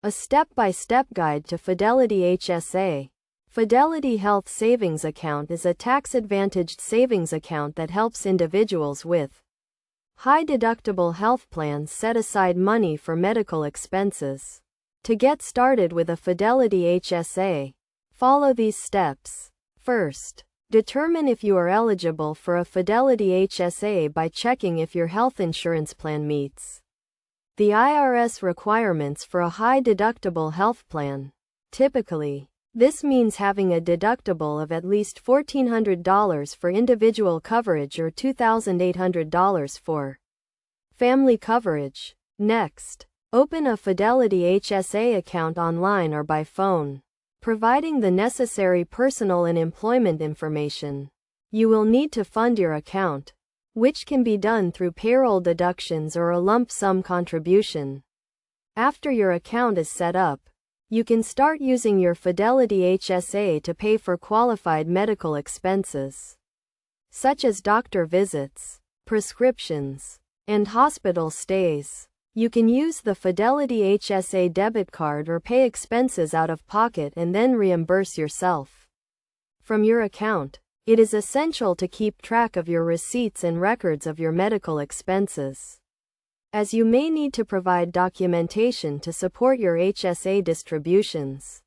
A step-by-step guide to Fidelity HSA. Fidelity Health Savings Account is a tax-advantaged savings account that helps individuals with high-deductible health plans set aside money for medical expenses. To get started with a Fidelity HSA, follow these steps. First, determine if you are eligible for a Fidelity HSA by checking if your health insurance plan meets the IRS requirements for a high-deductible health plan. Typically, this means having a deductible of at least $1,400 for individual coverage or $2,800 for family coverage. Next, open a Fidelity HSA account online or by phone, providing the necessary personal and employment information. You will need to fund your account, which can be done through payroll deductions or a lump sum contribution. After your account is set up, you can start using your Fidelity HSA to pay for qualified medical expenses, such as doctor visits, prescriptions, and hospital stays. You can use the Fidelity HSA debit card or pay expenses out of pocket and then reimburse yourself from your account. It is essential to keep track of your receipts and records of your medical expenses, as you may need to provide documentation to support your HSA distributions.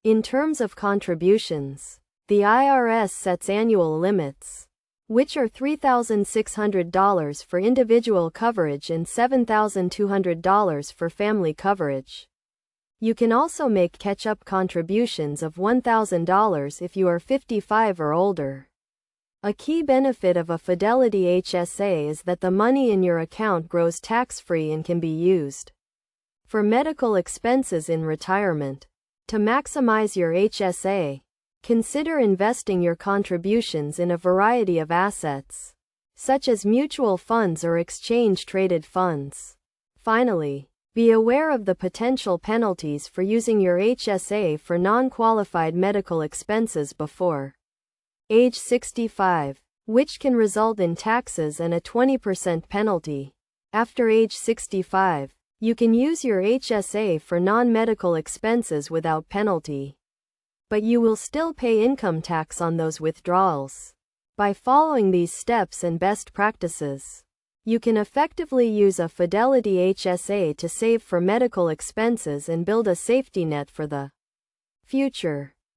In terms of contributions, the IRS sets annual limits, which are $3,600 for individual coverage and $7,200 for family coverage. You can also make catch-up contributions of $1,000 if you are 55 or older. A key benefit of a Fidelity HSA is that the money in your account grows tax-free and can be used for medical expenses in retirement. To maximize your HSA, consider investing your contributions in a variety of assets, such as mutual funds or exchange-traded funds. Finally, be aware of the potential penalties for using your HSA for non-qualified medical expenses before age 65, which can result in taxes and a 20% penalty. After age 65, you can use your HSA for non-medical expenses without penalty, but you will still pay income tax on those withdrawals. By following these steps and best practices, you can effectively use a Fidelity HSA to save for medical expenses and build a safety net for the future.